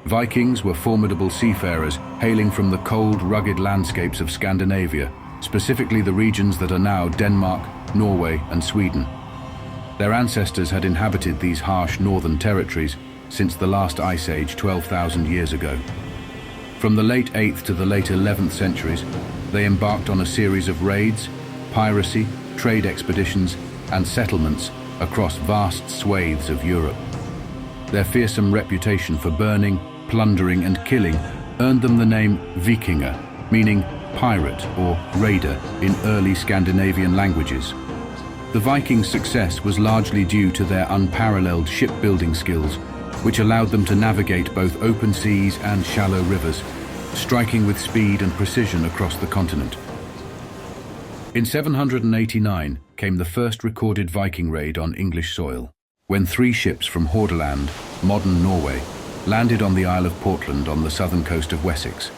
Vikings were formidable seafarers hailing from the cold, rugged landscapes of Scandinavia, specifically the regions that are now Denmark, Norway, and Sweden. Their ancestors had inhabited these harsh northern territories since the last ice age 12,000 years ago. From the late 8th to the late 11th centuries, they embarked on a series of raids, piracy, trade expeditions, and settlements across vast swathes of Europe. Their fearsome reputation for burning, plundering, and killing earned them the name Vikinger, meaning pirate or raider in early Scandinavian languages. The Vikings' success was largely due to their unparalleled shipbuilding skills, which allowed them to navigate both open seas and shallow rivers, striking with speed and precision across the continent. In 789 came the first recorded Viking raid on English soil, when 3 ships from Hordaland, modern Norway, landed on the Isle of Portland on the southern coast of Wessex,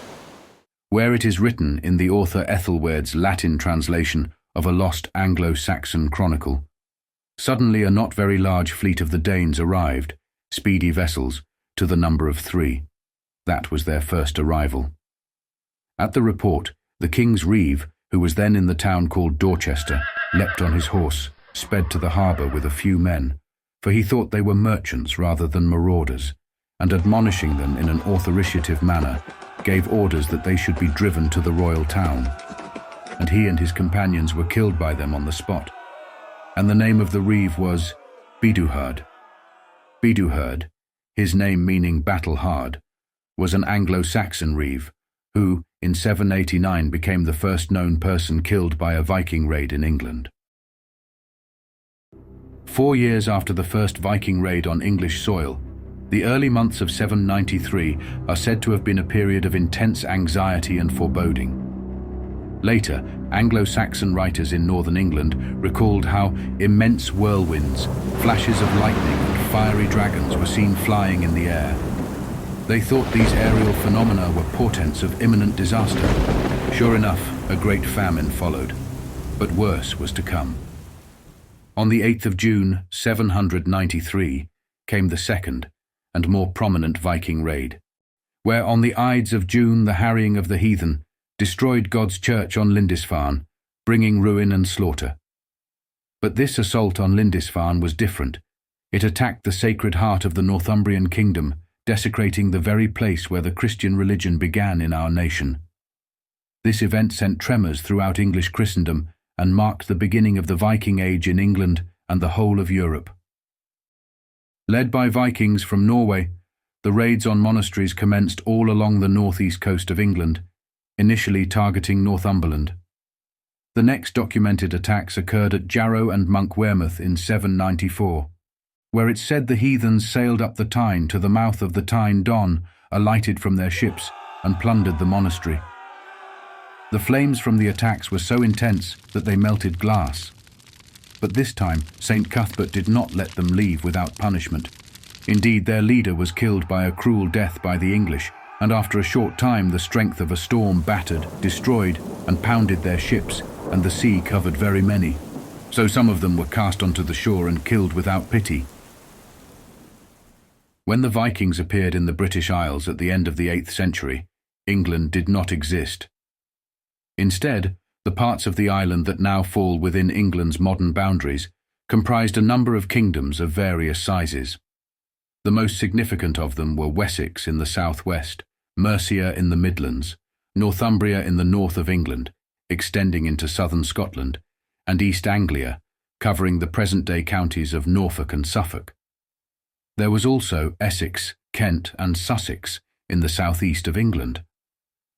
where it is written in the author Ethelwerd's Latin translation of a lost Anglo-Saxon chronicle. Suddenly a not very large fleet of the Danes arrived, speedy vessels, to the number of 3. That was their first arrival. At the report, the King's Reeve, who was then in the town called Dorchester, leapt on his horse, sped to the harbour with a few men, for he thought they were merchants rather than marauders, and admonishing them in an authoritative manner, gave orders that they should be driven to the royal town. And he and his companions were killed by them on the spot. And the name of the reeve was Biduhard. Biduhard, his name meaning battle hard, was an Anglo-Saxon reeve, who, in 789, became the first known person killed by a Viking raid in England. 4 years after the first Viking raid on English soil, the early months of 793 are said to have been a period of intense anxiety and foreboding. Later, Anglo-Saxon writers in northern England recalled how immense whirlwinds, flashes of lightning and fiery dragons were seen flying in the air. They thought these aerial phenomena were portents of imminent disaster. Sure enough, a great famine followed, but worse was to come. On the 8th of June, 793, came the second and more prominent Viking raid, where on the Ides of June the harrying of the Heathen destroyed God's church on Lindisfarne, bringing ruin and slaughter. But this assault on Lindisfarne was different. It attacked the sacred heart of the Northumbrian kingdom, desecrating the very place where the Christian religion began in our nation. This event sent tremors throughout English Christendom and marked the beginning of the Viking Age in England and the whole of Europe. Led by Vikings from Norway, the raids on monasteries commenced all along the northeast coast of England, initially targeting Northumberland. The next documented attacks occurred at Jarrow and Monk Wearmouth in 794, where it's said the heathens sailed up the Tyne to the mouth of the Tyne Don, alighted from their ships, and plundered the monastery. The flames from the attacks were so intense that they melted glass. But this time, St. Cuthbert did not let them leave without punishment. Indeed, their leader was killed by a cruel death by the English, and after a short time the strength of a storm battered, destroyed, and pounded their ships, and the sea covered very many. So some of them were cast onto the shore and killed without pity. When the Vikings appeared in the British Isles at the end of the 8th century, England did not exist. Instead, the parts of the island that now fall within England's modern boundaries comprised a number of kingdoms of various sizes. The most significant of them were Wessex in the southwest, Mercia in the Midlands, Northumbria in the north of England, extending into southern Scotland, and East Anglia, covering the present-day counties of Norfolk and Suffolk. There was also Essex, Kent, and Sussex in the southeast of England.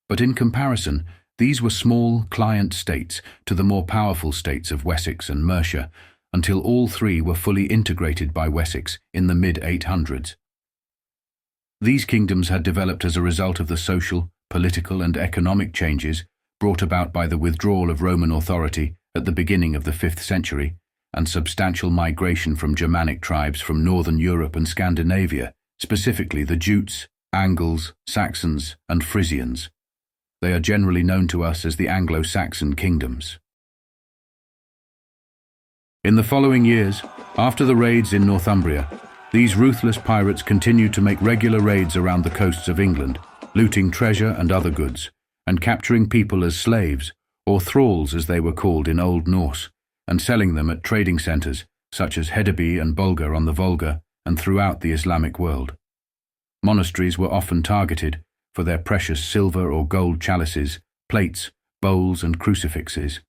But in comparison, these were small client states to the more powerful states of Wessex and Mercia, until all 3 were fully integrated by Wessex in the mid-800s. These kingdoms had developed as a result of the social, political, and economic changes brought about by the withdrawal of Roman authority at the beginning of the 5th century, and substantial migration from Germanic tribes from northern Europe and Scandinavia, specifically the Jutes, Angles, Saxons, and Frisians. They are generally known to us as the Anglo-Saxon kingdoms. In the following years, after the raids in Northumbria, These ruthless pirates continued to make regular raids around the coasts of England, looting treasure and other goods, and capturing people as slaves, or thralls as they were called in Old Norse, and selling them at trading centres such as Hedeby and Bulgar on the Volga and throughout the Islamic world. Monasteries were often targeted for their precious silver or gold chalices, plates, bowls and crucifixes.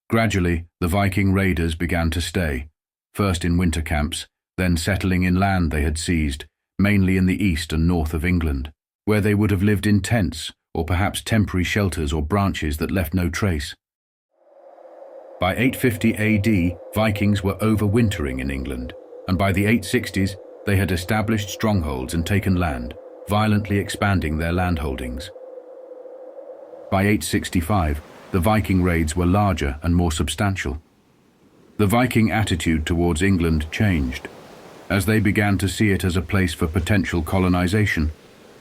Gradually, the Viking raiders began to stay, first in winter camps, then settling in land they had seized, mainly in the east and north of England, where they would have lived in tents or perhaps temporary shelters or branches that left no trace. By 850 AD, Vikings were overwintering in England, and by the 860s, they had established strongholds and taken land, violently expanding their landholdings. By 865, the Viking raids were larger and more substantial. The Viking attitude towards England changed, as they began to see it as a place for potential colonization,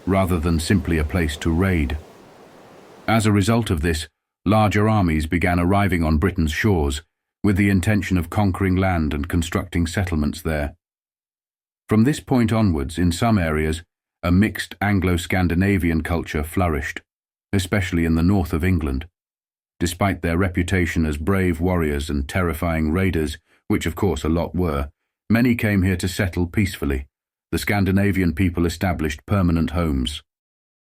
rather than simply a place to raid. As a result of this, larger armies began arriving on Britain's shores, with the intention of conquering land and constructing settlements there. From this point onwards, in some areas, a mixed Anglo-Scandinavian culture flourished, especially in the north of England. Despite their reputation as brave warriors and terrifying raiders, which of course a lot were, many came here to settle peacefully. The Scandinavian people established permanent homes.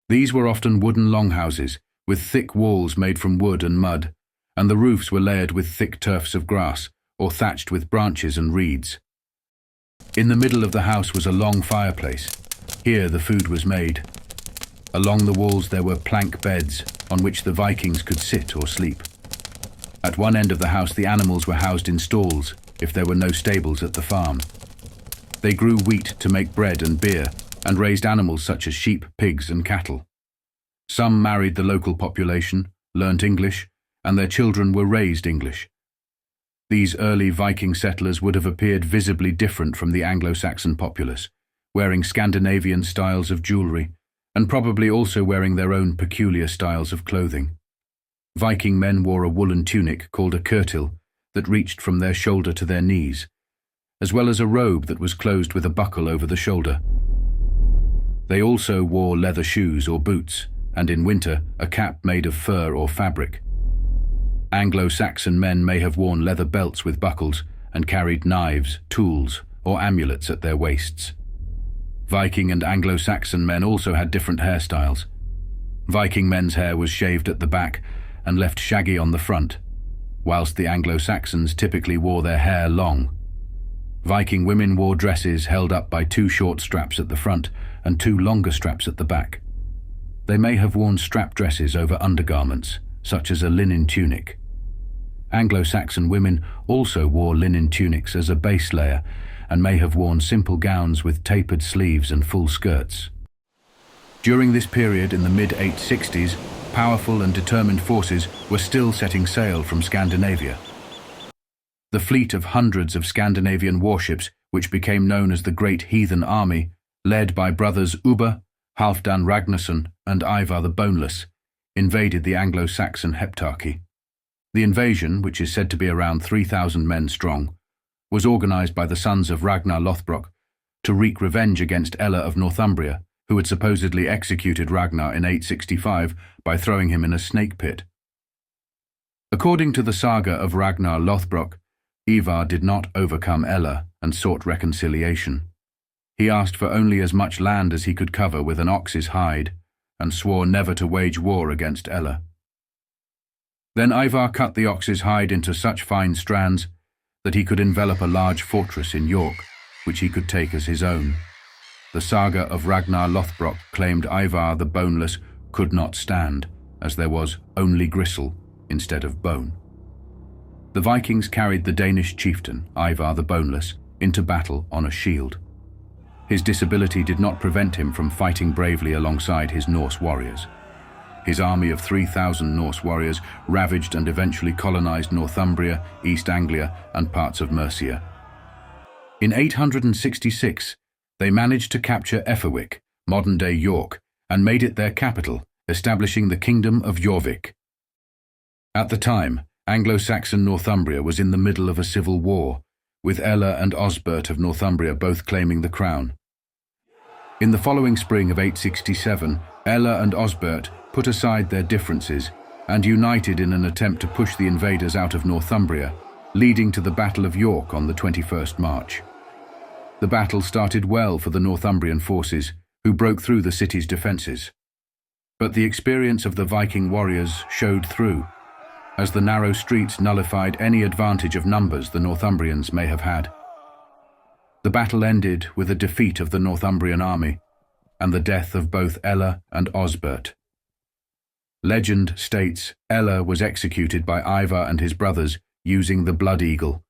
These were often wooden longhouses, with thick walls made from wood and mud, and the roofs were layered with thick turfs of grass, or thatched with branches and reeds. In the middle of the house was a long fireplace. Here the food was made. Along the walls there were plank beds, on which the Vikings could sit or sleep. At one end of the house the animals were housed in stalls, if there were no stables at the farm. They grew wheat to make bread and beer, and raised animals such as sheep, pigs and cattle. Some married the local population, learnt English, and their children were raised English. These early Viking settlers would have appeared visibly different from the Anglo-Saxon populace, wearing Scandinavian styles of jewellery, and probably also wearing their own peculiar styles of clothing. Viking men wore a woolen tunic called a kirtil that reached from their shoulder to their knees, as well as a robe that was closed with a buckle over the shoulder. They also wore leather shoes or boots, and in winter a cap made of fur or fabric. Anglo-Saxon men may have worn leather belts with buckles and carried knives, tools, or amulets at their waists. Viking and Anglo-Saxon men also had different hairstyles. Viking men's hair was shaved at the back and left shaggy on the front, whilst the Anglo-Saxons typically wore their hair long. Viking women wore dresses held up by 2 short straps at the front and 2 longer straps at the back. They may have worn strap dresses over undergarments, such as a linen tunic. Anglo-Saxon women also wore linen tunics as a base layer and may have worn simple gowns with tapered sleeves and full skirts. During this period in the mid-860s, powerful and determined forces were still setting sail from Scandinavia. The fleet of hundreds of Scandinavian warships, which became known as the Great Heathen Army, led by brothers Ubba, Halfdan Ragnarsson and Ivar the Boneless, invaded the Anglo-Saxon heptarchy. The invasion, which is said to be around 3,000 men strong, was organised by the sons of Ragnar Lothbrok to wreak revenge against Ella of Northumbria, who had supposedly executed Ragnar in 865 by throwing him in a snake pit. According to the saga of Ragnar Lothbrok, Ivar did not overcome Ella and sought reconciliation. He asked for only as much land as he could cover with an ox's hide, and swore never to wage war against Ella. Then Ivar cut the ox's hide into such fine strands that he could envelop a large fortress in York, which he could take as his own. The saga of Ragnar Lothbrok claimed Ivar the Boneless could not stand, as there was only gristle instead of bone. The Vikings carried the Danish chieftain, Ivar the Boneless, into battle on a shield. His disability did not prevent him from fighting bravely alongside his Norse warriors. His army of 3,000 Norse warriors ravaged and eventually colonized Northumbria, East Anglia, and parts of Mercia. In 866, they managed to capture Efferwick, modern-day York, and made it their capital, establishing the Kingdom of Jorvik. At the time, Anglo-Saxon Northumbria was in the middle of a civil war, with Ella and Osbert of Northumbria both claiming the crown. In the following spring of 867, Ella and Osbert put aside their differences and united in an attempt to push the invaders out of Northumbria, leading to the Battle of York on the 21st March. The battle started well for the Northumbrian forces, who broke through the city's defences. But the experience of the Viking warriors showed through, as the narrow streets nullified any advantage of numbers the Northumbrians may have had. The battle ended with a defeat of the Northumbrian army and the death of both Ella and Osbert. Legend states Ella was executed by Ivar and his brothers using the blood eagle,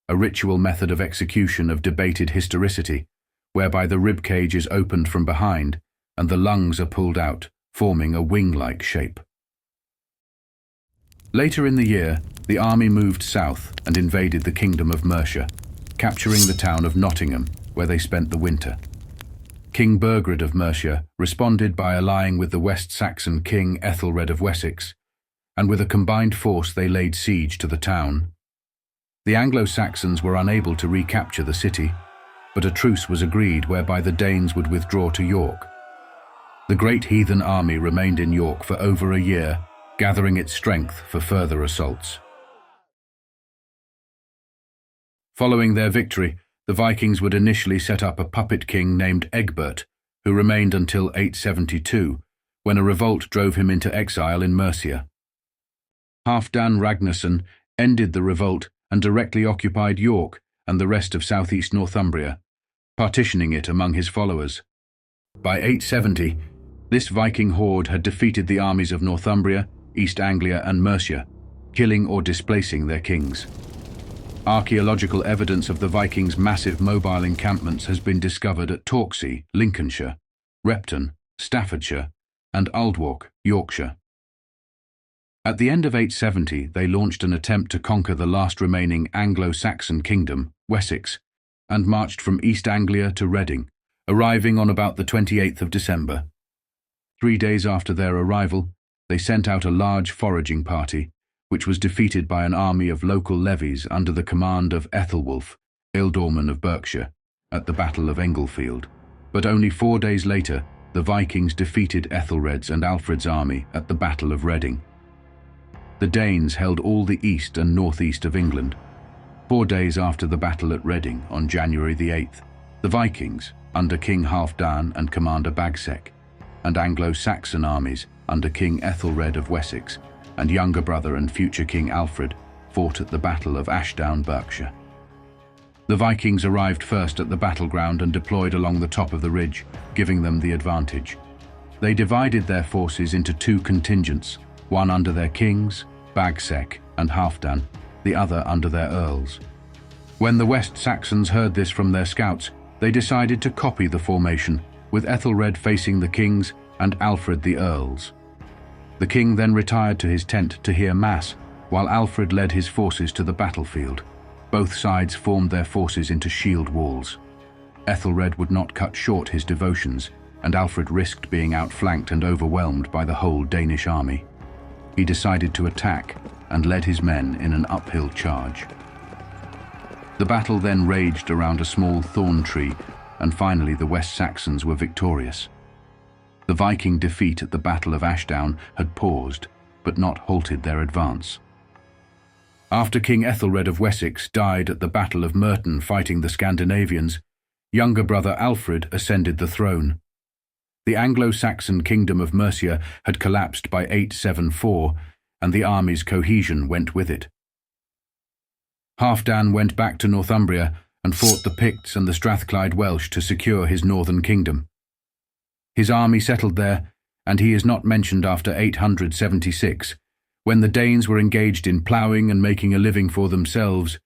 a ritual method of execution of debated historicity, whereby the rib cage is opened from behind and the lungs are pulled out, forming a wing-like shape. Later in the year, the army moved south and invaded the kingdom of Mercia, capturing the town of Nottingham, where they spent the winter. King Burgred of Mercia responded by allying with the West Saxon king Ethelred of Wessex, and with a combined force they laid siege to the town. The Anglo-Saxons were unable to recapture the city, but a truce was agreed whereby the Danes would withdraw to York. The great heathen army remained in York for over a year, gathering its strength for further assaults. Following their victory, the Vikings would initially set up a puppet king named Egbert, who remained until 872, when a revolt drove him into exile in Mercia. Halfdan Ragnarsson ended the revolt and directly occupied York and the rest of southeast Northumbria, partitioning it among his followers. By 870, this Viking horde had defeated the armies of Northumbria, East Anglia and Mercia, killing or displacing their kings. Archaeological evidence of the Vikings' massive mobile encampments has been discovered at Torksey, Lincolnshire, Repton, Staffordshire, and Aldwark, Yorkshire. At the end of 870, they launched an attempt to conquer the last remaining Anglo-Saxon kingdom, Wessex, and marched from East Anglia to Reading, arriving on about the 28th of December. 3 days after their arrival, they sent out a large foraging party, which was defeated by an army of local levies under the command of Ethelwulf, ealdorman of Berkshire, at the Battle of Englefield. But only 4 days later, the Vikings defeated Ethelred's and Alfred's army at the Battle of Reading. The Danes held all the east and northeast of England. 4 days after the battle at Reading, on January the 8th, the Vikings, under King Halfdan and Commander Bagsec, and Anglo-Saxon armies under King Ethelred of Wessex and younger brother and future King Alfred, fought at the Battle of Ashdown, Berkshire. The Vikings arrived first at the battleground and deployed along the top of the ridge, giving them the advantage. They divided their forces into 2 contingents, one under their kings, Bagsec and Halfdan, the other under their earls. When the West Saxons heard this from their scouts, they decided to copy the formation, with Ethelred facing the kings and Alfred the earls. The king then retired to his tent to hear mass, while Alfred led his forces to the battlefield. Both sides formed their forces into shield walls. Ethelred would not cut short his devotions, and Alfred risked being outflanked and overwhelmed by the whole Danish army. He decided to attack and led his men in an uphill charge. The battle then raged around a small thorn tree, and finally the West Saxons were victorious. The Viking defeat at the Battle of Ashdown had paused, but not halted their advance. After King Ethelred of Wessex died at the Battle of Merton fighting the Scandinavians, younger brother Alfred ascended the throne. The Anglo-Saxon kingdom of Mercia had collapsed by 874, and the army's cohesion went with it. Halfdan went back to Northumbria and fought the Picts and the Strathclyde Welsh to secure his northern kingdom. His army settled there, and he is not mentioned after 876, when the Danes were engaged in ploughing and making a living for themselves.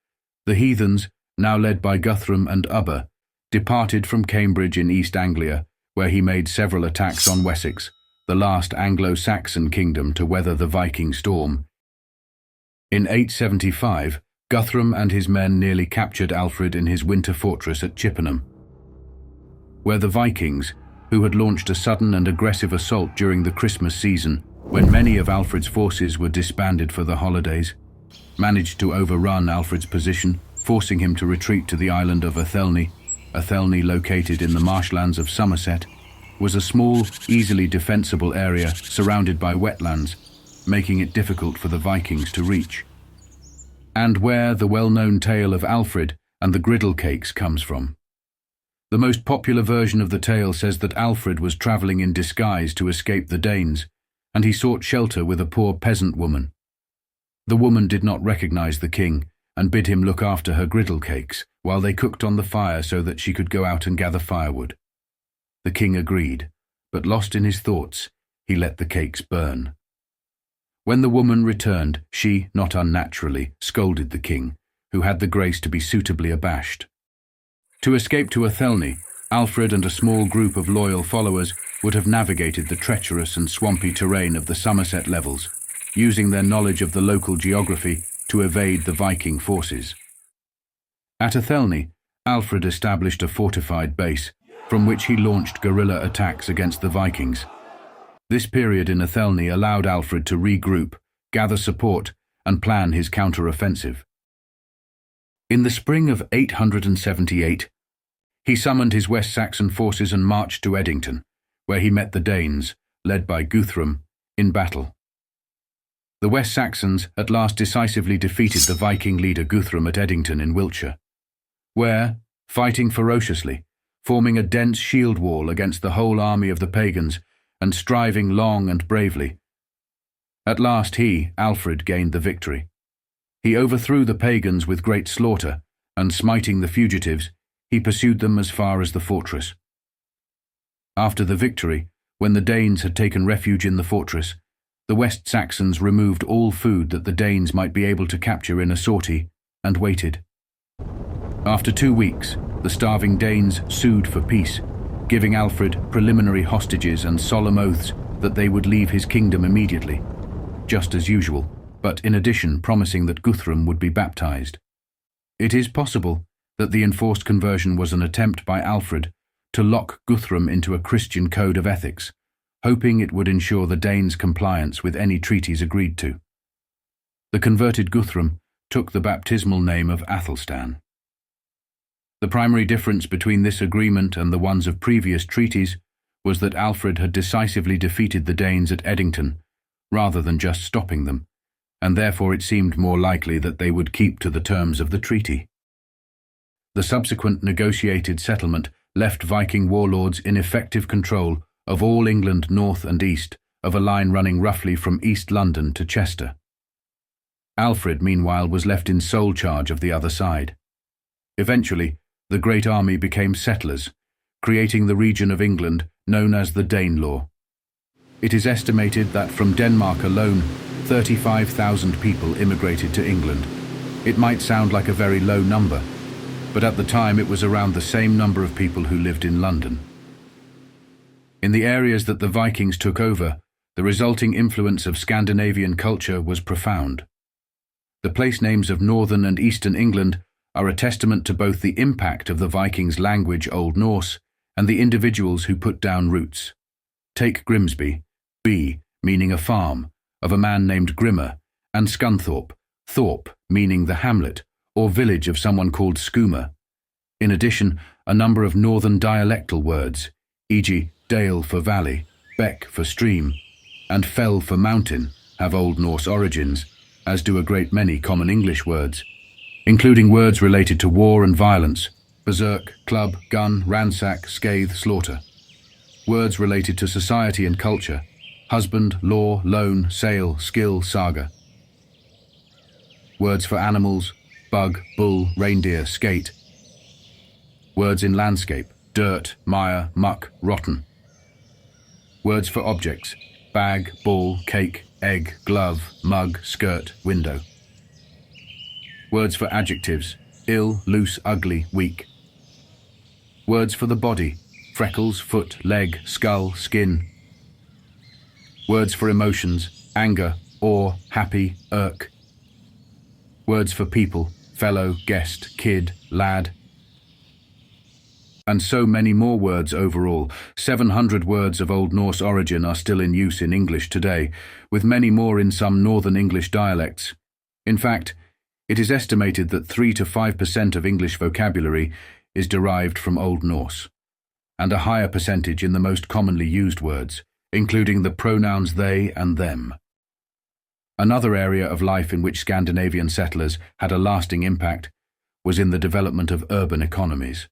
The heathens, now led by Guthrum and Ubba, departed from Cambridge in East Anglia, where he made several attacks on Wessex, the last Anglo-Saxon kingdom to weather the Viking storm. In 875, Guthrum and his men nearly captured Alfred in his winter fortress at Chippenham, where the Vikings, who had launched a sudden and aggressive assault during the Christmas season, when many of Alfred's forces were disbanded for the holidays, managed to overrun Alfred's position, forcing him to retreat to the island of Athelney. Athelney, located in the marshlands of Somerset, was a small, easily defensible area surrounded by wetlands, making it difficult for the Vikings to reach. And where the well-known tale of Alfred and the griddle cakes comes from. The most popular version of the tale says that Alfred was travelling in disguise to escape the Danes, and he sought shelter with a poor peasant woman. The woman did not recognize the king and bid him look after her griddle cakes while they cooked on the fire so that she could go out and gather firewood. The king agreed, but lost in his thoughts, he let the cakes burn. When the woman returned, she, not unnaturally, scolded the king, who had the grace to be suitably abashed. To escape to Athelney, Alfred and a small group of loyal followers would have navigated the treacherous and swampy terrain of the Somerset levels, using their knowledge of the local geography to evade the Viking forces. At Athelney, Alfred established a fortified base, from which he launched guerrilla attacks against the Vikings. This period in Athelney allowed Alfred to regroup, gather support, and plan his counter-offensive. In the spring of 878, he summoned his West Saxon forces and marched to Edington, where he met the Danes, led by Guthrum, in battle. The West Saxons at last decisively defeated the Viking leader Guthrum at Edington in Wiltshire, where, fighting ferociously, forming a dense shield wall against the whole army of the pagans, and striving long and bravely, at last he, Alfred, gained the victory. He overthrew the pagans with great slaughter, and smiting the fugitives, he pursued them as far as the fortress. After the victory, when the Danes had taken refuge in the fortress, the West Saxons removed all food that the Danes might be able to capture in a sortie, and waited. After 2 weeks, the starving Danes sued for peace, giving Alfred preliminary hostages and solemn oaths that they would leave his kingdom immediately, just as usual, but in addition promising that Guthrum would be baptized. It is possible that the enforced conversion was an attempt by Alfred to lock Guthrum into a Christian code of ethics, hoping it would ensure the Danes' compliance with any treaties agreed to. The converted Guthrum took the baptismal name of Athelstan. The primary difference between this agreement and the ones of previous treaties was that Alfred had decisively defeated the Danes at Edington, rather than just stopping them, and therefore it seemed more likely that they would keep to the terms of the treaty. The subsequent negotiated settlement left Viking warlords in effective control of all England north and east of a line running roughly from East London to Chester. Alfred, meanwhile, was left in sole charge of the other side. Eventually, the great army became settlers, creating the region of England known as the Danelaw. It is estimated that from Denmark alone, 35,000 people immigrated to England. It might sound like a very low number, but at the time it was around the same number of people who lived in London. In the areas that the Vikings took over, the resulting influence of Scandinavian culture was profound. The place names of northern and eastern England are a testament to both the impact of the Vikings' language Old Norse and the individuals who put down roots. Take Grimsby, B, meaning a farm, of a man named Grimmer, and Scunthorpe, Thorpe, meaning the hamlet or village of someone called Skuma. In addition, a number of northern dialectal words, e.g. dale for valley, beck for stream, and fell for mountain, have Old Norse origins, as do a great many common English words, including words related to war and violence, berserk, club, gun, ransack, scathe, slaughter. Words related to society and culture, husband, law, loan, sale, skill, saga. Words for animals, bug, bull, reindeer, skate. Words in landscape, dirt, mire, muck, rotten. Words for objects, bag, ball, cake, egg, glove, mug, skirt, window. Words for adjectives, ill, loose, ugly, weak. Words for the body, freckles, foot, leg, skull, skin. Words for emotions, anger, awe, happy, irk. Words for people, fellow, guest, kid, lad. And so many more words overall. 700 words of Old Norse origin are still in use in English today, with many more in some Northern English dialects. In fact, It is estimated that 3 to 5% of English vocabulary is derived from Old Norse, and a higher percentage in the most commonly used words, including the pronouns they and them. Another area of life in which Scandinavian settlers had a lasting impact was in the development of urban economies.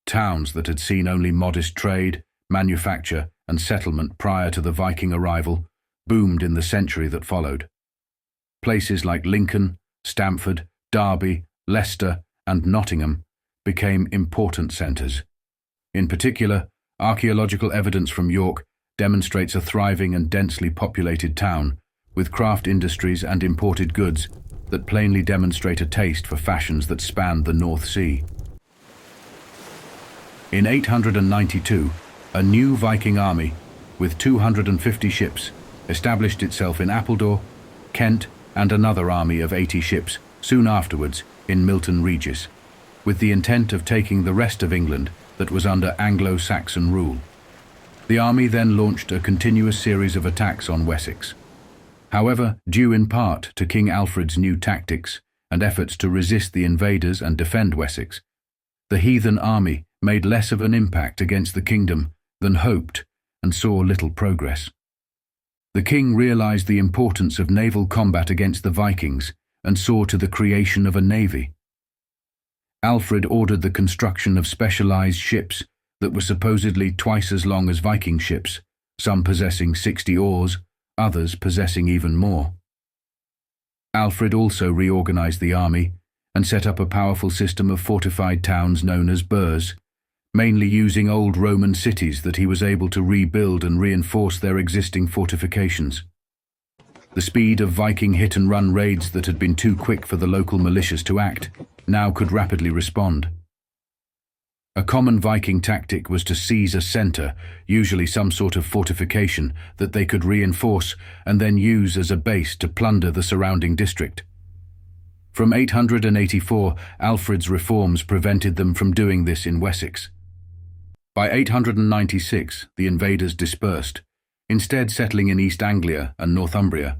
Towns that had seen only modest trade, manufacture, and settlement prior to the Viking arrival boomed in the century that followed. Places like Lincoln, Stamford, Derby, Leicester, and Nottingham became important centres. In particular, archaeological evidence from York demonstrates a thriving and densely populated town, with craft industries and imported goods that plainly demonstrate a taste for fashions that spanned the North Sea. In 892, a new Viking army, with 250 ships, established itself in Appledore, Kent, and another army of 80 ships soon afterwards in Milton Regis, with the intent of taking the rest of England that was under Anglo-Saxon rule. The army then launched a continuous series of attacks on Wessex. However, due in part to King Alfred's new tactics and efforts to resist the invaders and defend Wessex, the heathen army made less of an impact against the kingdom than hoped and saw little progress. The king realized the importance of naval combat against the Vikings and saw to the creation of a navy. Alfred ordered the construction of specialized ships that were supposedly twice as long as Viking ships, some possessing 60 oars, others possessing even more. Alfred also reorganized the army and set up a powerful system of fortified towns known as burhs, mainly using old Roman cities that he was able to rebuild and reinforce their existing fortifications. The speed of Viking hit-and-run raids that had been too quick for the local militias to act now could rapidly respond. A common Viking tactic was to seize a centre, usually some sort of fortification, that they could reinforce and then use as a base to plunder the surrounding district. From 884, Alfred's reforms prevented them from doing this in Wessex. By 896, the invaders dispersed, instead settling in East Anglia and Northumbria.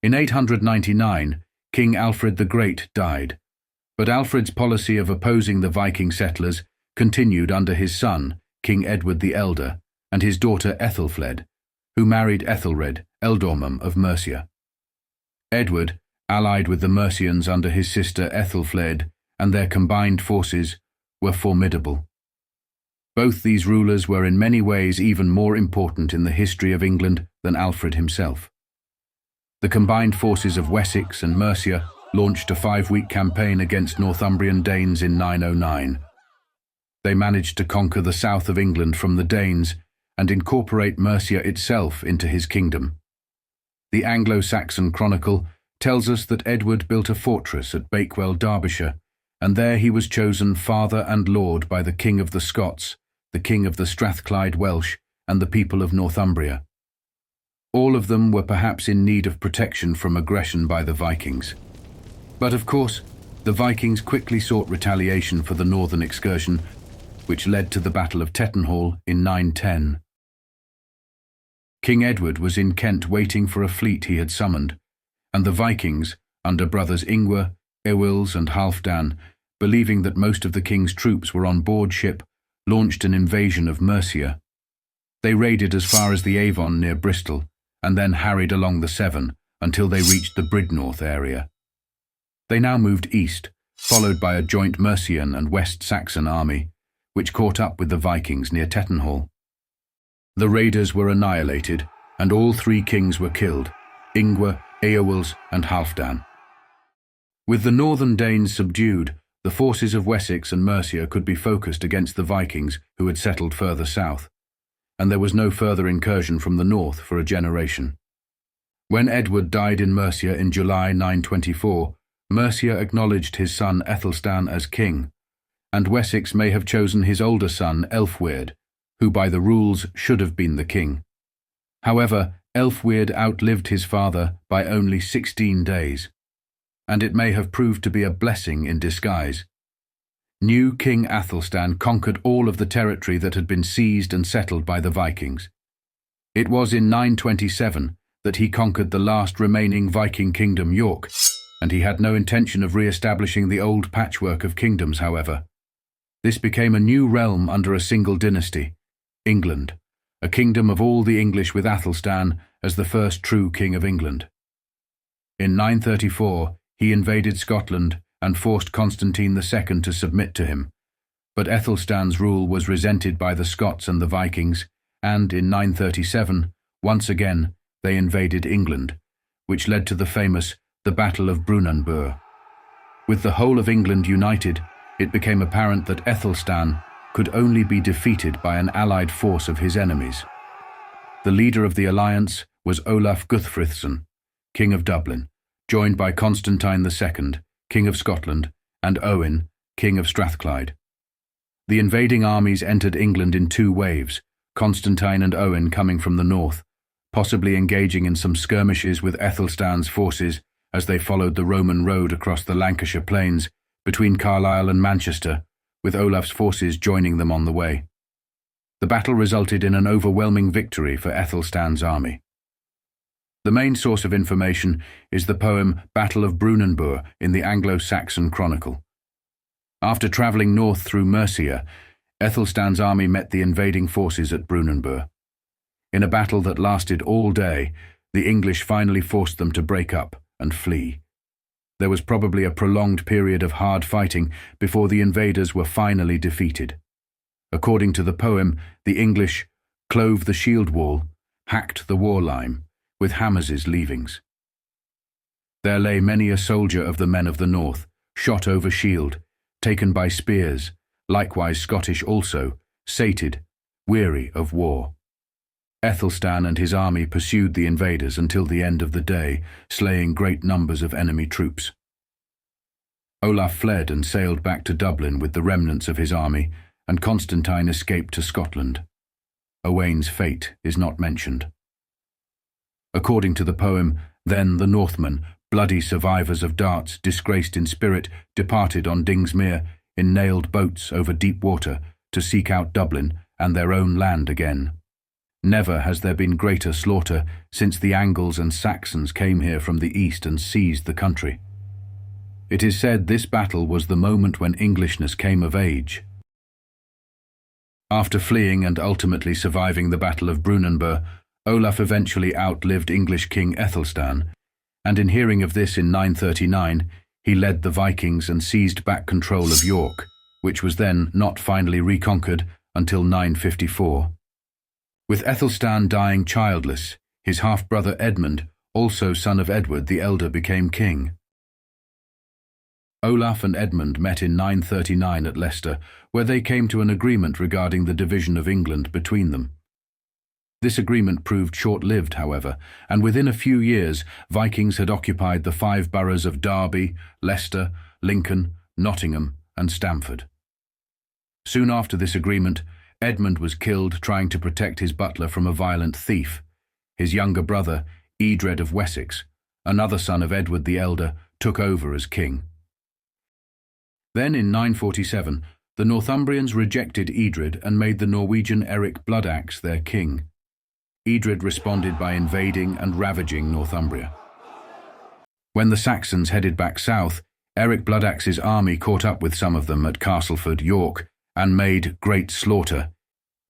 In 899, King Alfred the Great died, but Alfred's policy of opposing the Viking settlers continued under his son, King Edward the Elder, and his daughter Ethelfled, who married Ethelred, ealdorman of Mercia. Edward, allied with the Mercians under his sister Ethelfled, and their combined forces were formidable. Both these rulers were in many ways even more important in the history of England than Alfred himself. The combined forces of Wessex and Mercia launched a 5-week campaign against Northumbrian Danes in 909. They managed to conquer the south of England from the Danes and incorporate Mercia itself into his kingdom. The Anglo-Saxon Chronicle tells us that Edward built a fortress at Bakewell, Derbyshire, and there he was chosen father and lord by the King of the Scots, the King of the Strathclyde Welsh, and the people of Northumbria. All of them were perhaps in need of protection from aggression by the Vikings. But of course, the Vikings quickly sought retaliation for the northern excursion, which led to the Battle of Tettenhall in 910. King Edward was in Kent waiting for a fleet he had summoned, and the Vikings, under brothers Ingwer, Ewils and Halfdan, believing that most of the king's troops were on board ship, launched an invasion of Mercia. They raided as far as the Avon near Bristol, and then harried along the Severn until they reached the Bridnorth area. They now moved east, followed by a joint Mercian and West Saxon army, which caught up with the Vikings near Tettenhall. The raiders were annihilated, and all 3 kings were killed, Ingwer, Eowils and Halfdan. With the northern Danes subdued, the forces of Wessex and Mercia could be focused against the Vikings who had settled further south, and there was no further incursion from the north for a generation. When Edward died in Mercia in July 924, Mercia acknowledged his son Aethelstan as king, and Wessex may have chosen his older son Elfweard, who by the rules should have been the king. However, Elfweard outlived his father by only 16 days, and it may have proved to be a blessing in disguise. New King Aethelstan conquered all of the territory that had been seized and settled by the Vikings. It was in 927 that he conquered the last remaining Viking kingdom, York, and he had no intention of re-establishing the old patchwork of kingdoms, however. This became a new realm under a single dynasty, England, a kingdom of all the English with Athelstan as the first true king of England. In 934, he invaded Scotland and forced Constantine II to submit to him, but Ethelstan's rule was resented by the Scots and the Vikings, and in 937, once again, they invaded England, which led to the famous the Battle of Brunanburh. With the whole of England united, it became apparent that Aethelstan could only be defeated by an allied force of his enemies. The leader of the alliance was Olaf Guthfrithson, King of Dublin, joined by Constantine II, King of Scotland, and Owen, King of Strathclyde. The invading armies entered England in two waves, Constantine and Owen coming from the north, possibly engaging in some skirmishes with Ethelstan's forces as they followed the Roman road across the Lancashire plains between Carlisle and Manchester, with Olaf's forces joining them on the way. The battle resulted in an overwhelming victory for Ethelstan's army. The main source of information is the poem Battle of Brunanburh in the Anglo-Saxon Chronicle. After travelling north through Mercia, Ethelstan's army met the invading forces at Brunanburh. In a battle that lasted all day, the English finally forced them to break up and flee. There was probably a prolonged period of hard fighting before the invaders were finally defeated. According to the poem, the English clove the shield wall, hacked the war line, with Hammers's leavings. There lay many a soldier of the men of the north, shot over shield, taken by spears, likewise Scottish also, sated, weary of war. Ethelstan and his army pursued the invaders until the end of the day, slaying great numbers of enemy troops. Olaf fled and sailed back to Dublin with the remnants of his army, and Constantine escaped to Scotland. Owain's fate is not mentioned. According to the poem, then the Northmen, bloody survivors of darts, disgraced in spirit, departed on Dingsmere in nailed boats over deep water to seek out Dublin and their own land again. Never has there been greater slaughter since the Angles and Saxons came here from the east and seized the country. It is said this battle was the moment when Englishness came of age. After fleeing and ultimately surviving the Battle of Brunanburh, Olaf eventually outlived English King Ethelstan, and in hearing of this in 939, he led the Vikings and seized back control of York, which was then not finally reconquered until 954. With Ethelstan dying childless, his half-brother Edmund, also son of Edward the Elder, became king. Olaf and Edmund met in 939 at Leicester, where they came to an agreement regarding the division of England between them. This agreement proved short-lived, however, and within a few years, Vikings had occupied the 5 boroughs of Derby, Leicester, Lincoln, Nottingham, and Stamford. Soon after this agreement, Edmund was killed trying to protect his butler from a violent thief. His younger brother, Edred of Wessex, another son of Edward the Elder, took over as king. Then in 947, the Northumbrians rejected Edred and made the Norwegian Eric Bloodaxe their king. Edred responded by invading and ravaging Northumbria. When the Saxons headed back south, Eric Bloodaxe's army caught up with some of them at Castleford, York, and made great slaughter.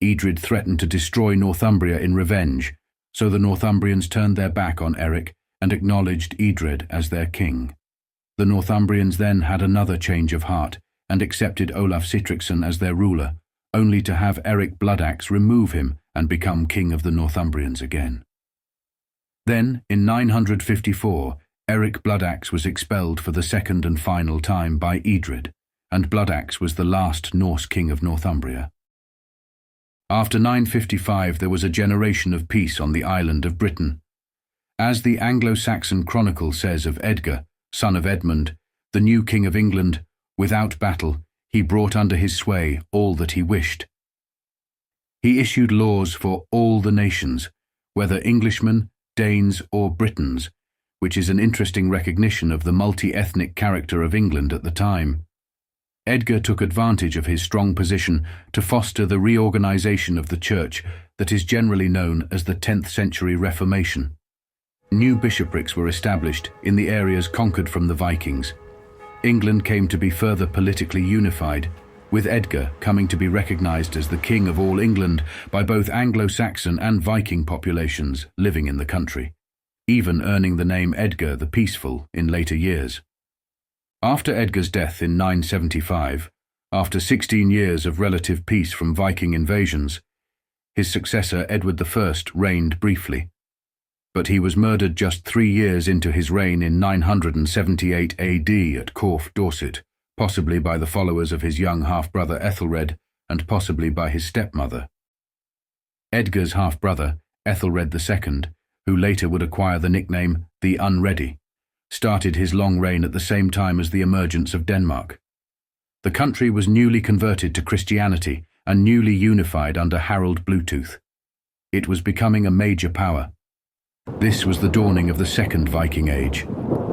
Edred threatened to destroy Northumbria in revenge, so the Northumbrians turned their back on Eric and acknowledged Edred as their king. The Northumbrians then had another change of heart and accepted Olaf Sitricsson as their ruler, only to have Eric Bloodaxe remove him and become king of the Northumbrians again. Then, in 954, Eric Bloodaxe was expelled for the second and final time by Edred, and Bloodaxe was the last Norse king of Northumbria. After 955 there was a generation of peace on the island of Britain. As the Anglo-Saxon Chronicle says of Edgar, son of Edmund, the new king of England, without battle, he brought under his sway all that he wished. He issued laws for all the nations, whether Englishmen, Danes, or Britons, which is an interesting recognition of the multi-ethnic character of England at the time. Edgar took advantage of his strong position to foster the reorganization of the Church that is generally known as the 10th century Reformation. New bishoprics were established in the areas conquered from the Vikings. England came to be further politically unified, with Edgar coming to be recognized as the king of all England by both Anglo-Saxon and Viking populations living in the country, even earning the name Edgar the Peaceful in later years. After Edgar's death in 975, after 16 years of relative peace from Viking invasions, his successor Edward I reigned briefly. But he was murdered just 3 years into his reign in 978 AD at Corfe, Dorset, possibly by the followers of his young half-brother Ethelred and possibly by his stepmother. Edgar's half-brother, Ethelred II, who later would acquire the nickname the Unready, started his long reign at the same time as the emergence of Denmark. The country was newly converted to Christianity and newly unified under Harold Bluetooth. It was becoming a major power. This was the dawning of the Second Viking Age,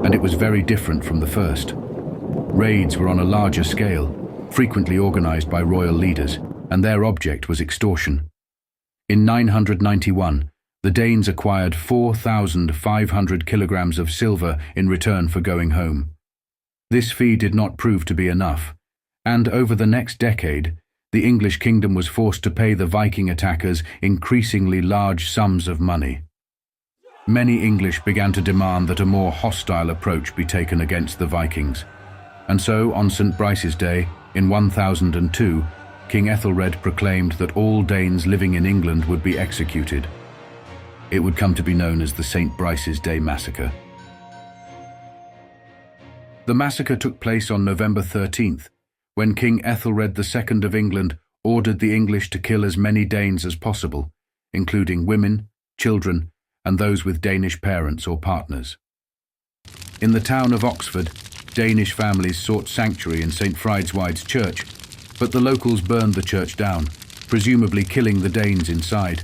and it was very different from the first. Raids were on a larger scale, frequently organized by royal leaders, and their object was extortion. In 991, the Danes acquired 4,500 kilograms of silver in return for going home. This fee did not prove to be enough, and over the next decade, the English kingdom was forced to pay the Viking attackers increasingly large sums of money. Many English began to demand that a more hostile approach be taken against the Vikings, and so on St. Brice's Day, in 1002, King Ethelred proclaimed that all Danes living in England would be executed. It would come to be known as the St. Brice's Day Massacre. The massacre took place on November 13th, when King Ethelred II of England ordered the English to kill as many Danes as possible, including women, children, and those with Danish parents or partners. In the town of Oxford, Danish families sought sanctuary in St. Fridswide's church, but the locals burned the church down, presumably killing the Danes inside.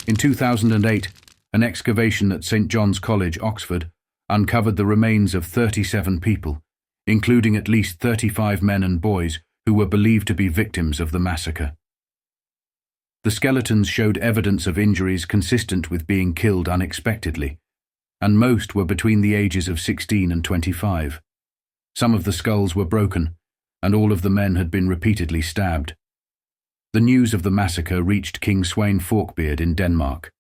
In 2008, an excavation at St. John's College, Oxford, uncovered the remains of 37 people, including at least 35 men and boys who were believed to be victims of the massacre. The skeletons showed evidence of injuries consistent with being killed unexpectedly, and most were between the ages of 16 and 25. Some of the skulls were broken, and all of the men had been repeatedly stabbed. The news of the massacre reached King Sweyn Forkbeard in Denmark,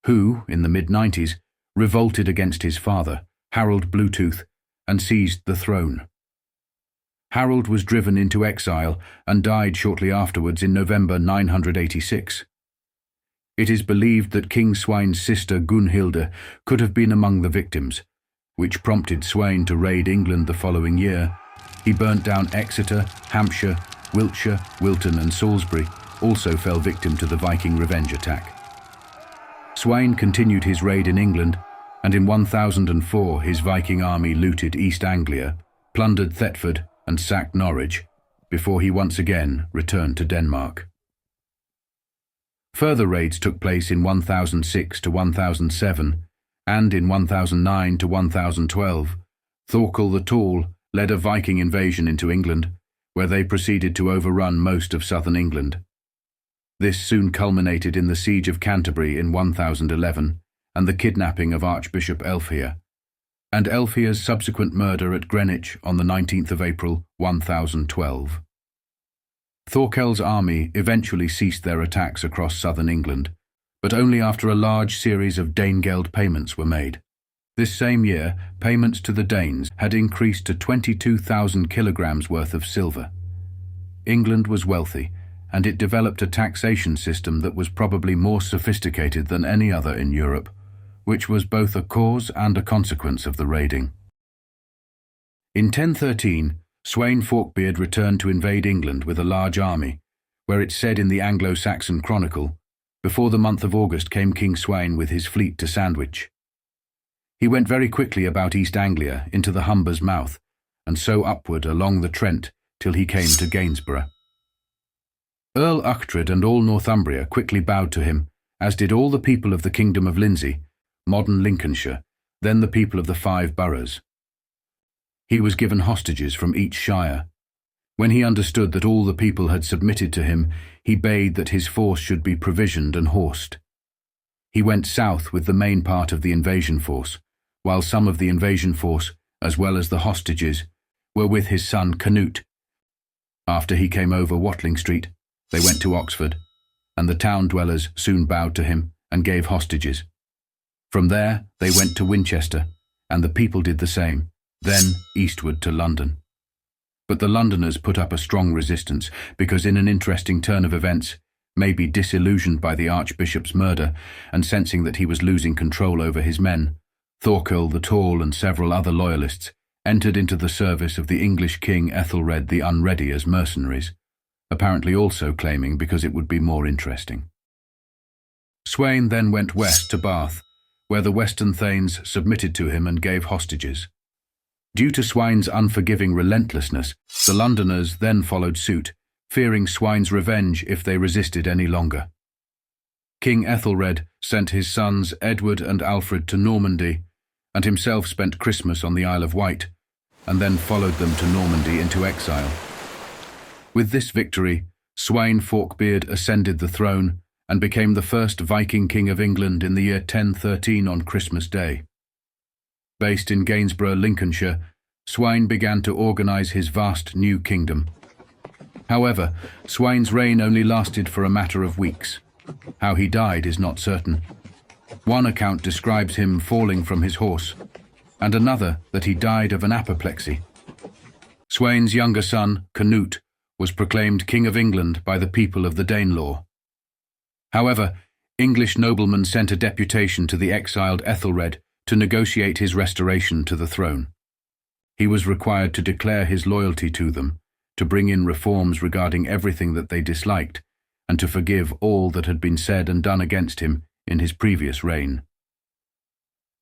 who, in the mid-90s, revolted against his father, Harold Bluetooth, and seized the throne. Harold was driven into exile and died shortly afterwards in November 986. It is believed that King Sweyn's sister Gunhilde could have been among the victims, which prompted Sweyn to raid England the following year. He burnt down Exeter, Hampshire, Wiltshire, Wilton and Salisbury, also fell victim to the Viking revenge attack. Sweyn continued his raid in England, and in 1004 his Viking army looted East Anglia, plundered Thetford and sacked Norwich, before he once again returned to Denmark. Further raids took place in 1006 to 1007, and in 1009 to 1012, Thorkel the Tall led a Viking invasion into England, where they proceeded to overrun most of southern England. This soon culminated in the siege of Canterbury in 1011 and the kidnapping of Archbishop Elfhere, and Elfhere's subsequent murder at Greenwich on the 19th of April 1012. Thorkel's army eventually ceased their attacks across southern England, but only after a large series of Danegeld payments were made. This same year, payments to the Danes had increased to 22,000 kilograms worth of silver. England was wealthy, and it developed a taxation system that was probably more sophisticated than any other in Europe, which was both a cause and a consequence of the raiding. In 1013, Sweyn Forkbeard returned to invade England with a large army, where it said in the Anglo-Saxon Chronicle, "Before the month of August came King Sweyn with his fleet to Sandwich." He went very quickly about East Anglia into the Humber's mouth, and so upward along the Trent till he came to Gainsborough. Earl Uchtred and all Northumbria quickly bowed to him, as did all the people of the Kingdom of Lindsey, modern Lincolnshire, then the people of the 5 boroughs. He was given hostages from each shire. When he understood that all the people had submitted to him, he bade that his force should be provisioned and horsed. He went south with the main part of the invasion force, while some of the invasion force, as well as the hostages, were with his son Cnut. After he came over Watling Street, they went to Oxford, and the town dwellers soon bowed to him and gave hostages. From there, they went to Winchester, and the people did the same, then eastward to London. But the Londoners put up a strong resistance because, in an interesting turn of events, maybe disillusioned by the Archbishop's murder and sensing that he was losing control over his men, Thorkel the Tall and several other loyalists entered into the service of the English King Ethelred the Unready as mercenaries, apparently also claiming because it would be more interesting. Sweyn then went west to Bath, where the Western Thanes submitted to him and gave hostages. Due to Sweyn's unforgiving relentlessness, the Londoners then followed suit, fearing Sweyn's revenge if they resisted any longer. King Ethelred sent his sons Edward and Alfred to Normandy, and himself spent Christmas on the Isle of Wight, and then followed them to Normandy into exile. With this victory, Sweyn Forkbeard ascended the throne and became the first Viking king of England in the year 1013 on Christmas Day. Based in Gainsborough, Lincolnshire, Sweyn began to organise his vast new kingdom. However, Sweyn's reign only lasted for a matter of weeks. How he died is not certain. One account describes him falling from his horse, and another that he died of an apoplexy. Sweyn's younger son, Cnut, was proclaimed King of England by the people of the Danelaw. However, English noblemen sent a deputation to the exiled Ethelred to negotiate his restoration to the throne. He was required to declare his loyalty to them, to bring in reforms regarding everything that they disliked, and to forgive all that had been said and done against him in his previous reign.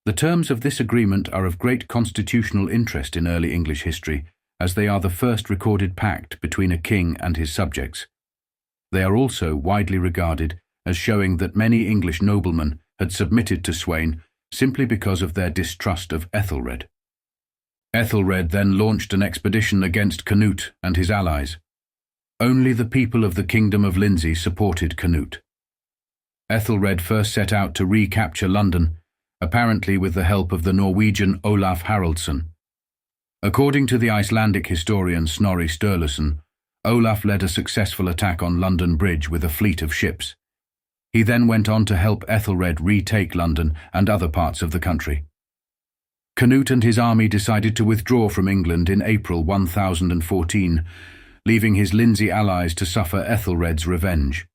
The terms of this agreement are of great constitutional interest in early English history, as they are the first recorded pact between a king and his subjects. They are also widely regarded as showing that many English noblemen had submitted to Sweyn simply because of their distrust of Ethelred. Ethelred then launched an expedition against Cnut and his allies. Only the people of the Kingdom of Lindsey supported Cnut. Ethelred first set out to recapture London, apparently with the help of the Norwegian Olaf Haraldsson. According to the Icelandic historian Snorri Sturluson, Olaf led a successful attack on London Bridge with a fleet of ships. He then went on to help Ethelred retake London and other parts of the country. Cnut and his army decided to withdraw from England in April 1014, leaving his Lindsey allies to suffer Ethelred's revenge.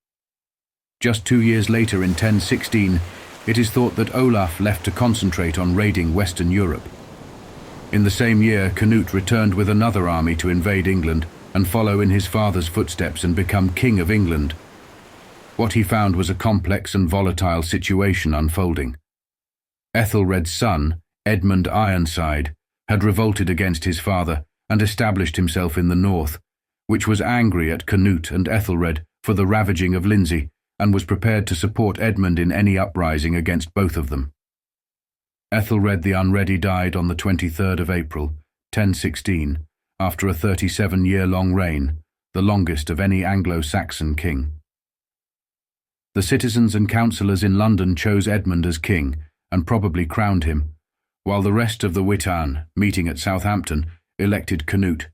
Just 2 years later, in 1016, it is thought that Olaf left to concentrate on raiding Western Europe. In the same year, Cnut returned with another army to invade England and follow in his father's footsteps and become King of England. What he found was a complex and volatile situation unfolding. Ethelred's son, Edmund Ironside, had revolted against his father and established himself in the north, which was angry at Cnut and Ethelred for the ravaging of Lindsey and was prepared to support Edmund in any uprising against both of them. Ethelred the Unready died on the 23rd of April, 1016, after a 37-year-long reign, the longest of any Anglo-Saxon king. The citizens and councillors in London chose Edmund as king and probably crowned him, while the rest of the Witan, meeting at Southampton, elected Cnut.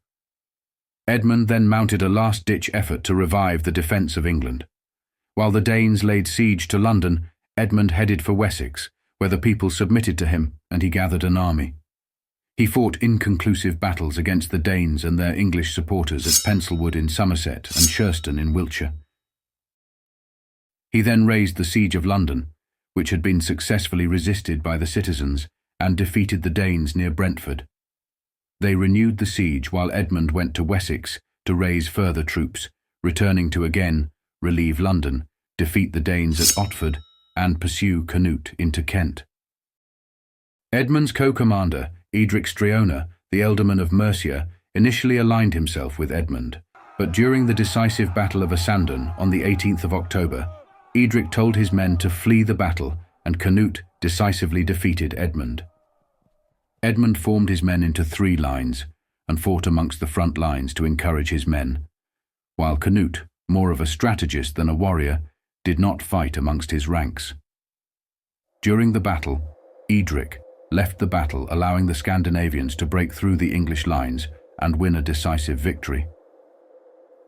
Edmund then mounted a last-ditch effort to revive the defence of England. While the Danes laid siege to London, Edmund headed for Wessex, where the people submitted to him, and he gathered an army. He fought inconclusive battles against the Danes and their English supporters at Penselwood in Somerset and Shurston in Wiltshire. He then raised the siege of London, which had been successfully resisted by the citizens, and defeated the Danes near Brentford. They renewed the siege while Edmund went to Wessex to raise further troops, returning to again relieve London, defeat the Danes at Otford, and pursue Cnut into Kent. Edmund's co-commander, Edric Streona, the Ealdorman of Mercia, initially aligned himself with Edmund, but during the decisive Battle of Asandun on the 18th of October, Edric told his men to flee the battle, and Cnut decisively defeated Edmund. Edmund formed his men into 3 lines and fought amongst the front lines to encourage his men, while Cnut, more of a strategist than a warrior, did not fight amongst his ranks. During the battle, Edric left the battle, allowing the Scandinavians to break through the English lines and win a decisive victory.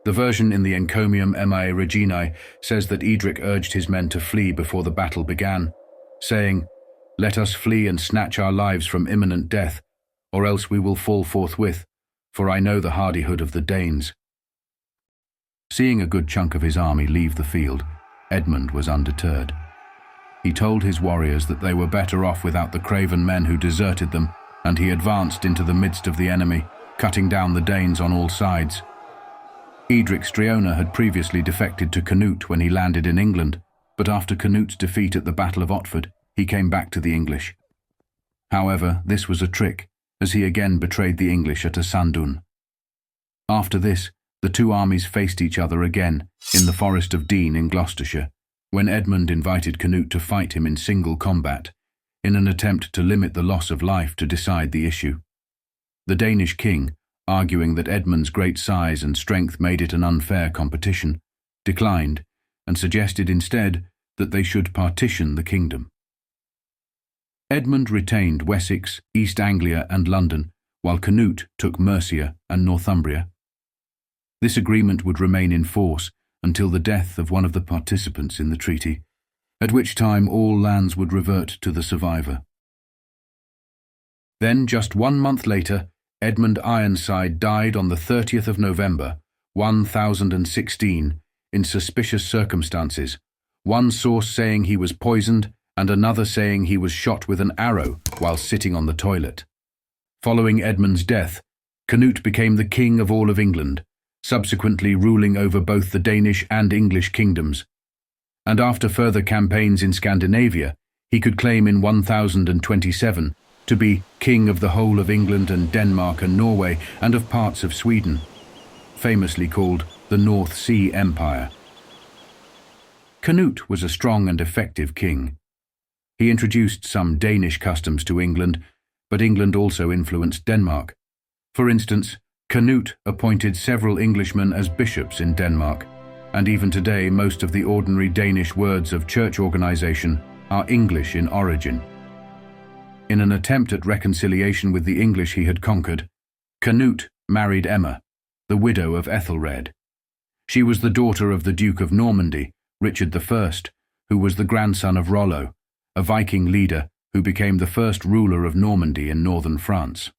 The version in the Encomium Emae Reginae says that Edric urged his men to flee before the battle began, saying, "Let us flee and snatch our lives from imminent death, or else we will fall forthwith, for I know the hardihood of the Danes." Seeing a good chunk of his army leave the field, Edmund was undeterred. He told his warriors that they were better off without the craven men who deserted them, and he advanced into the midst of the enemy, cutting down the Danes on all sides. Edric Streona had previously defected to Cnut when he landed in England, but after Cnut's defeat at the Battle of Otford, he came back to the English. However, this was a trick, as he again betrayed the English at Sandun. After this, the two armies faced each other again in the Forest of Dean in Gloucestershire, when Edmund invited Cnut to fight him in single combat, in an attempt to limit the loss of life to decide the issue. The Danish king, arguing that Edmund's great size and strength made it an unfair competition, declined and suggested instead that they should partition the kingdom. Edmund retained Wessex, East Anglia and London, while Cnut took Mercia and Northumbria. This agreement would remain in force until the death of one of the participants in the treaty, at which time all lands would revert to the survivor. Then, just 1 month later, Edmund Ironside died on the 30th of November, 1016, in suspicious circumstances, one source saying he was poisoned and another saying he was shot with an arrow while sitting on the toilet. Following Edmund's death, Cnut became the king of all of England, subsequently ruling over both the Danish and English kingdoms. And after further campaigns in Scandinavia, he could claim in 1027 to be king of the whole of England and Denmark and Norway and of parts of Sweden, famously called the North Sea Empire. Cnut was a strong and effective king. He introduced some Danish customs to England, but England also influenced Denmark. For instance, Cnut appointed several Englishmen as bishops in Denmark, and even today most of the ordinary Danish words of church organization are English in origin. In an attempt at reconciliation with the English he had conquered, Cnut married Emma, the widow of Ethelred. She was the daughter of the Duke of Normandy, Richard I, who was the grandson of Rollo, a Viking leader who became the first ruler of Normandy in northern France.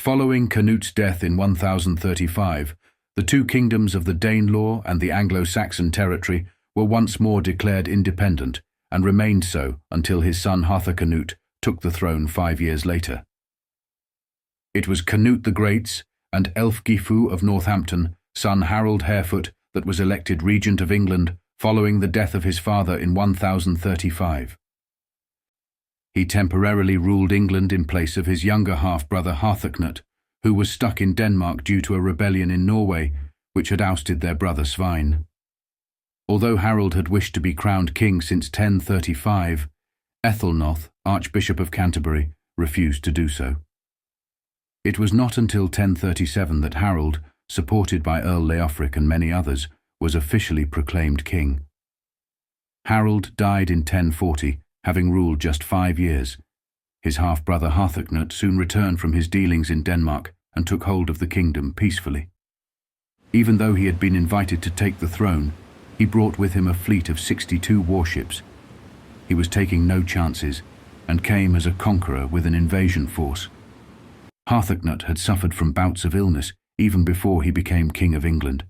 Following Cnut's death in 1035, the two kingdoms of the Danelaw and the Anglo-Saxon territory were once more declared independent and remained so until his son Harthacnut took the throne 5 years later. It was Cnut the Great's and Elfgifu of Northampton, son Harold Harefoot, that was elected regent of England following the death of his father in 1035. He temporarily ruled England in place of his younger half-brother Harthacnut, who was stuck in Denmark due to a rebellion in Norway, which had ousted their brother Sweyn. Although Harold had wished to be crowned king since 1035, Ethelnoth, Archbishop of Canterbury, refused to do so. It was not until 1037 that Harold, supported by Earl Leofric and many others, was officially proclaimed king. Harold died in 1040, having ruled just 5 years. His half-brother Harthacnut soon returned from his dealings in Denmark and took hold of the kingdom peacefully. Even though he had been invited to take the throne, he brought with him a fleet of 62 warships. He was taking no chances and came as a conqueror with an invasion force. Harthacnut had suffered from bouts of illness even before he became king of England.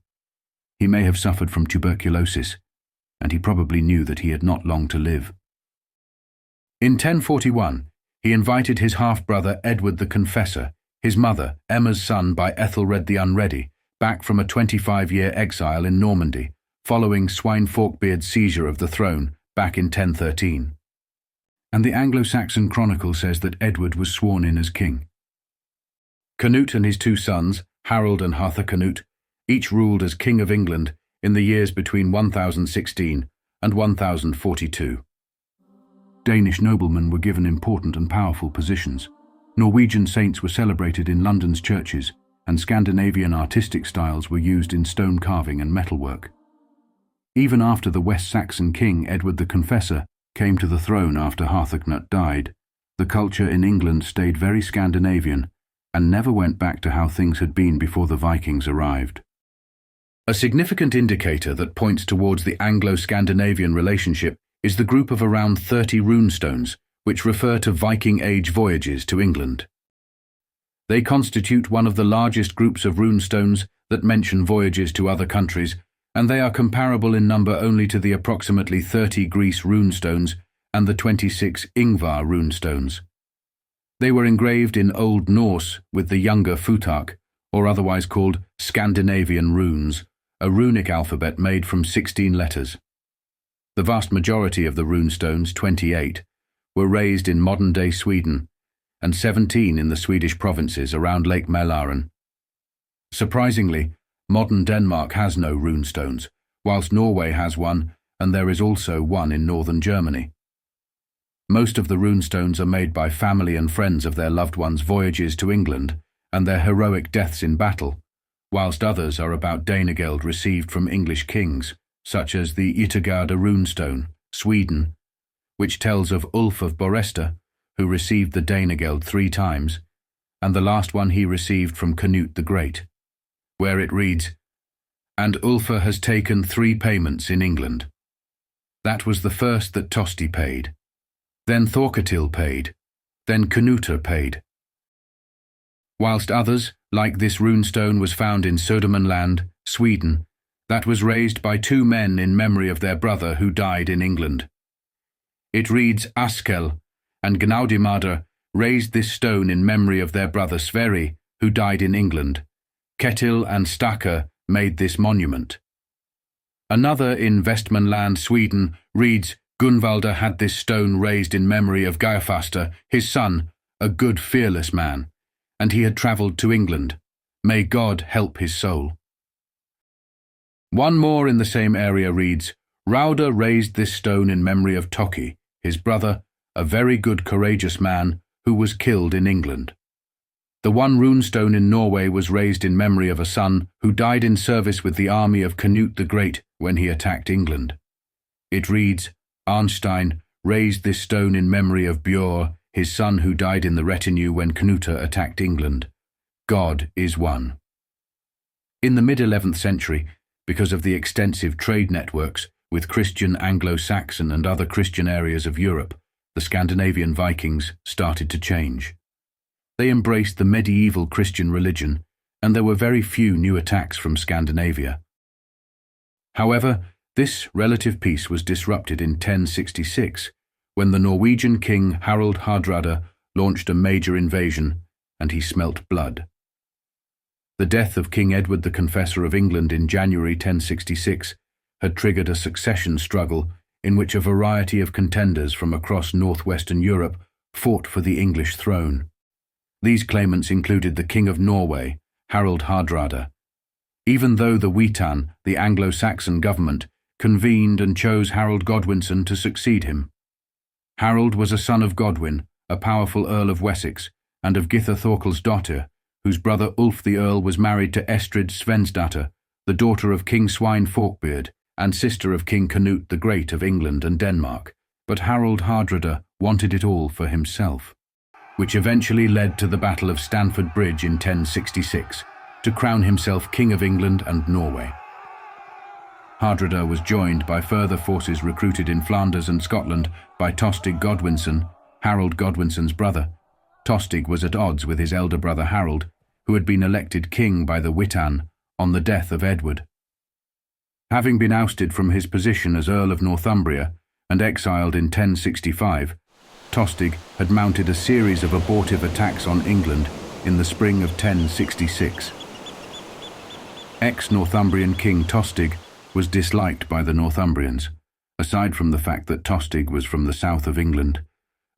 He may have suffered from tuberculosis, and he probably knew that he had not long to live. In 1041, he invited his half-brother Edward the Confessor, his mother, Emma's son by Ethelred the Unready, back from a 25-year exile in Normandy, following Sweyn Forkbeard's seizure of the throne back in 1013. And the Anglo-Saxon Chronicle says that Edward was sworn in as king. Cnut and his two sons, Harold and Harthacnut, each ruled as King of England in the years between 1016 and 1042. Danish noblemen were given important and powerful positions. Norwegian saints were celebrated in London's churches, and Scandinavian artistic styles were used in stone carving and metalwork. Even after the West Saxon king Edward the Confessor, came to the throne after Cnut died, the culture in England stayed very Scandinavian and never went back to how things had been before the Vikings arrived. A significant indicator that points towards the Anglo-Scandinavian relationship is the group of around 30 runestones, which refer to Viking Age voyages to England. They constitute one of the largest groups of runestones that mention voyages to other countries, and they are comparable in number only to the approximately 30 Greece runestones and the 26 Ingvar runestones. They were engraved in Old Norse with the younger Futhark, or otherwise called Scandinavian runes, a runic alphabet made from 16 letters. The vast majority of the runestones, 28, were raised in modern-day Sweden, and 17 in the Swedish provinces around Lake Mälaren. Surprisingly, modern Denmark has no runestones, whilst Norway has one, and there is also one in northern Germany. Most of the runestones are made by family and friends of their loved ones' voyages to England and their heroic deaths in battle, whilst others are about Danegeld received from English kings, such as the Yttergarda runestone, Sweden, which tells of Ulf of Boresta, who received the Danegeld 3 times, and the last one he received from Cnut the Great, where it reads, "And Ulfa has taken 3 payments in England. That was the first that Tosti paid. Then Thorketil paid. Then Cnuta paid." Whilst others, like this runestone, was found in Södermanland, Sweden, that was raised by 2 men in memory of their brother who died in England. It reads, "Askel and Gnaudimadr raised this stone in memory of their brother Sverri, who died in England. Ketil and Stacker made this monument." Another in Västmanland, Sweden, reads, "Gunvalda had this stone raised in memory of Geirfaster, his son, a good fearless man, and he had travelled to England. May God help his soul." One more in the same area reads, "Rauda raised this stone in memory of Toki, his brother, a very good courageous man, who was killed in England." The one runestone in Norway was raised in memory of a son who died in service with the army of Cnut the Great when he attacked England. It reads, "Arnstein raised this stone in memory of Björn, his son who died in the retinue when Cnuta attacked England. God is one." In the mid-11th century, because of the extensive trade networks with Christian Anglo-Saxon and other Christian areas of Europe, the Scandinavian Vikings started to change. They embraced the medieval Christian religion, and there were very few new attacks from Scandinavia. However, this relative peace was disrupted in 1066, when the Norwegian king Harald Hardrada launched a major invasion, and he smelt blood. The death of King Edward the Confessor of England in January 1066 had triggered a succession struggle in which a variety of contenders from across northwestern Europe fought for the English throne. These claimants included the King of Norway, Harald Hardrada. Even though the Witan, the Anglo-Saxon government, convened and chose Harold Godwinson to succeed him. Harold was a son of Godwin, a powerful Earl of Wessex, and of Githa Thorkelsdottir, whose brother Ulf the Earl was married to Estrid Svensdatter, the daughter of King Sweyn Forkbeard and sister of King Cnut the Great of England and Denmark. But Harald Hardrada wanted it all for himself, which eventually led to the Battle of Stamford Bridge in 1066, to crown himself King of England and Norway. Hardrada was joined by further forces recruited in Flanders and Scotland by Tostig Godwinson, Harold Godwinson's brother. Tostig was at odds with his elder brother Harold, who had been elected king by the Witan on the death of Edward. Having been ousted from his position as Earl of Northumbria and exiled in 1065, Tostig had mounted a series of abortive attacks on England in the spring of 1066. Ex-Northumbrian King Tostig was disliked by the Northumbrians, aside from the fact that Tostig was from the south of England,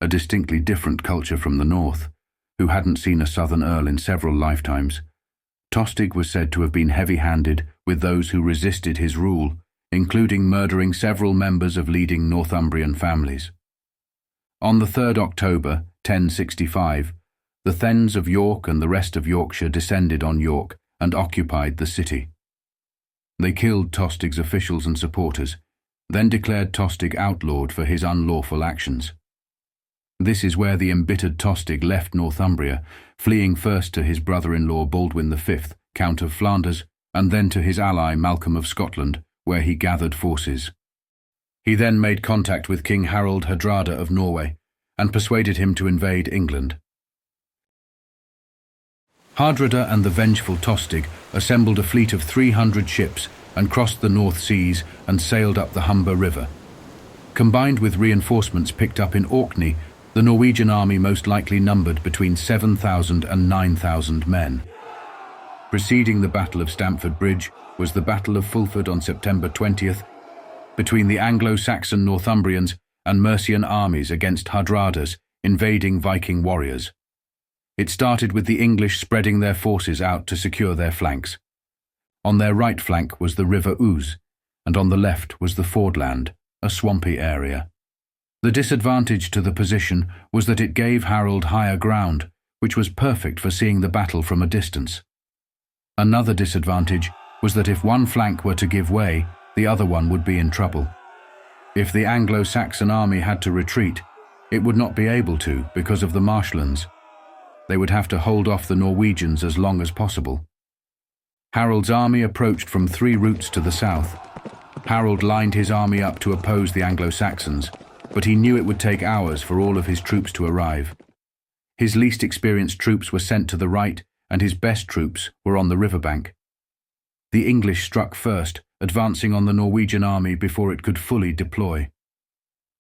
a distinctly different culture from the north, who hadn't seen a southern earl in several lifetimes. Tostig was said to have been heavy-handed with those who resisted his rule, including murdering several members of leading Northumbrian families. On the 3rd October, 1065, the Thegns of York and the rest of Yorkshire descended on York and occupied the city. They killed Tostig's officials and supporters, then declared Tostig outlawed for his unlawful actions. This is where the embittered Tostig left Northumbria, fleeing first to his brother-in-law Baldwin V, Count of Flanders, and then to his ally Malcolm of Scotland, where he gathered forces. He then made contact with King Harald Hardrada of Norway and persuaded him to invade England. Hardrada and the vengeful Tostig assembled a fleet of 300 ships and crossed the North Seas and sailed up the Humber River. Combined with reinforcements picked up in Orkney, the Norwegian army most likely numbered between 7,000 and 9,000 men. Preceding the Battle of Stamford Bridge was the Battle of Fulford on September 20th, between the Anglo-Saxon Northumbrians and Mercian armies against Hardrada's invading Viking warriors. It started with the English spreading their forces out to secure their flanks. On their right flank was the River Ouse, and on the left was the Fordland, a swampy area. The disadvantage to the position was that it gave Harold higher ground, which was perfect for seeing the battle from a distance. Another disadvantage was that if one flank were to give way, the other one would be in trouble. If the Anglo-Saxon army had to retreat, it would not be able to because of the marshlands. They would have to hold off the Norwegians as long as possible. Harold's army approached from 3 routes to the south. Harold lined his army up to oppose the Anglo-Saxons, but he knew it would take hours for all of his troops to arrive. His least experienced troops were sent to the right, and his best troops were on the riverbank. The English struck first, advancing on the Norwegian army before it could fully deploy.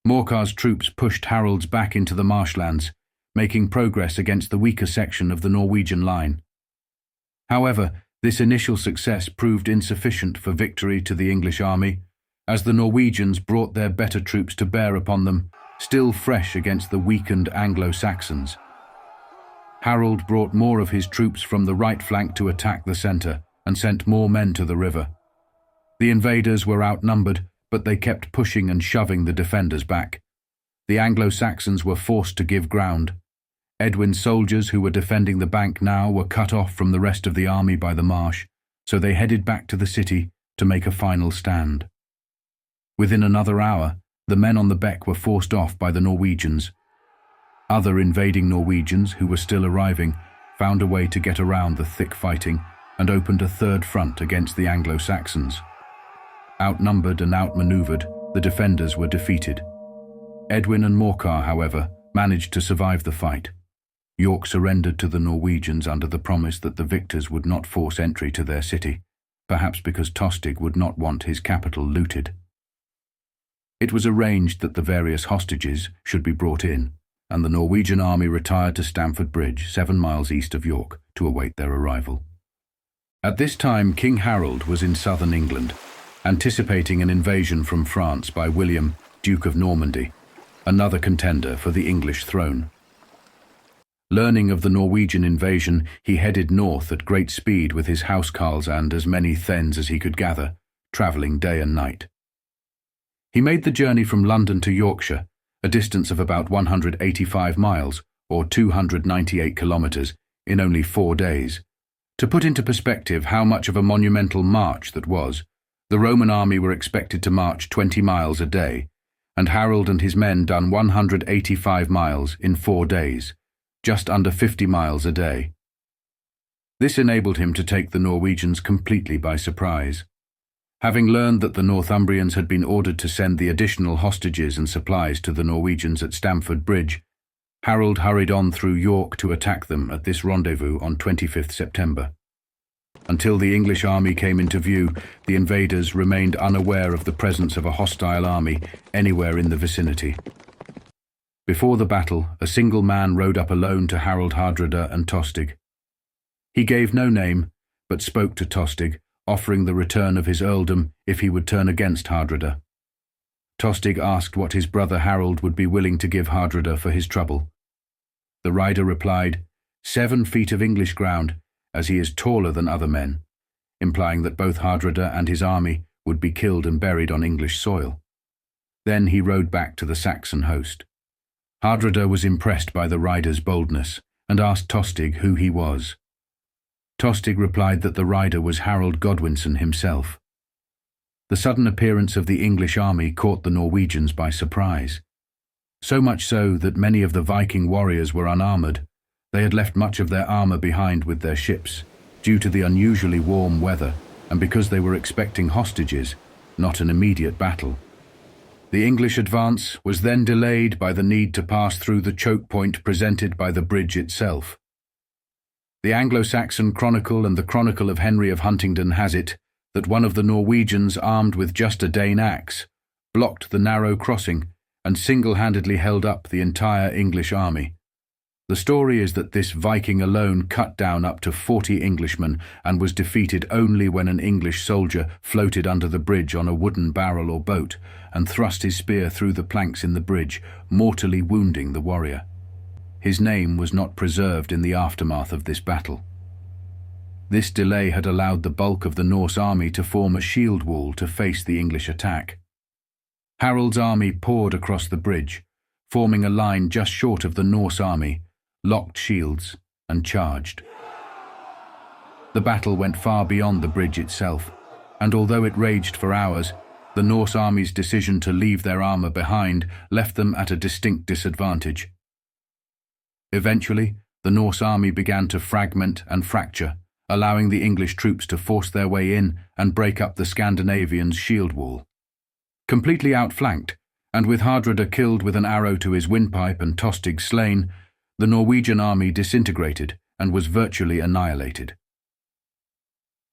Morcar's troops pushed Harold's back into the marshlands, making progress against the weaker section of the Norwegian line. However, this initial success proved insufficient for victory to the English army, as the Norwegians brought their better troops to bear upon them, still fresh against the weakened Anglo-Saxons. Harold brought more of his troops from the right flank to attack the centre and sent more men to the river. The invaders were outnumbered, but they kept pushing and shoving the defenders back. The Anglo-Saxons were forced to give ground. Edwin's soldiers who were defending the bank now were cut off from the rest of the army by the marsh, so they headed back to the city to make a final stand. Within another hour, the men on the beck were forced off by the Norwegians. Other invading Norwegians who were still arriving found a way to get around the thick fighting and opened a third front against the Anglo-Saxons. Outnumbered and outmaneuvered, the defenders were defeated. Edwin and Morcar, however, managed to survive the fight. York surrendered to the Norwegians under the promise that the victors would not force entry to their city, perhaps because Tostig would not want his capital looted. It was arranged that the various hostages should be brought in, and the Norwegian army retired to Stamford Bridge, 7 miles east of York, to await their arrival. At this time, King Harold was in southern England, anticipating an invasion from France by William, Duke of Normandy, another contender for the English throne. Learning of the Norwegian invasion, he headed north at great speed with his housecarls and as many thegns as he could gather, travelling day and night. He made the journey from London to Yorkshire, a distance of about 185 miles, or 298 kilometres, in only 4 days. To put into perspective how much of a monumental march that was, the Roman army were expected to march 20 miles a day, and Harold and his men done 185 miles in 4 days, just under 50 miles a day. This enabled him to take the Norwegians completely by surprise. Having learned that the Northumbrians had been ordered to send the additional hostages and supplies to the Norwegians at Stamford Bridge, Harold hurried on through York to attack them at this rendezvous on 25th September. Until the English army came into view, the invaders remained unaware of the presence of a hostile army anywhere in the vicinity. Before the battle, a single man rode up alone to Harold Hardrada and Tostig. He gave no name, but spoke to Tostig, offering the return of his earldom if he would turn against Hardrada. Tostig asked what his brother Harold would be willing to give Hardrada for his trouble. The rider replied, 7 feet of English ground, as he is taller than other men, implying that both Hardrada and his army would be killed and buried on English soil. Then he rode back to the Saxon host. Hardrada was impressed by the rider's boldness and asked Tostig who he was. Tostig replied that the rider was Harold Godwinson himself. The sudden appearance of the English army caught the Norwegians by surprise. So much so that many of the Viking warriors were unarmored. They had left much of their armor behind with their ships, due to the unusually warm weather, and because they were expecting hostages, not an immediate battle. The English advance was then delayed by the need to pass through the choke point presented by the bridge itself. The Anglo-Saxon Chronicle and the Chronicle of Henry of Huntingdon has it that one of the Norwegians, armed with just a Dane axe, blocked the narrow crossing and single-handedly held up the entire English army. The story is that this Viking alone cut down up to 40 Englishmen and was defeated only when an English soldier floated under the bridge on a wooden barrel or boat and thrust his spear through the planks in the bridge, mortally wounding the warrior. His name was not preserved in the aftermath of this battle. This delay had allowed the bulk of the Norse army to form a shield wall to face the English attack. Harold's army poured across the bridge, forming a line just short of the Norse army, locked shields, and charged. The battle went far beyond the bridge itself, and although it raged for hours, the Norse army's decision to leave their armor behind left them at a distinct disadvantage. Eventually, the Norse army began to fragment and fracture, allowing the English troops to force their way in and break up the Scandinavians' shield wall. Completely outflanked, and with Hardrada killed with an arrow to his windpipe and Tostig slain, the Norwegian army disintegrated and was virtually annihilated.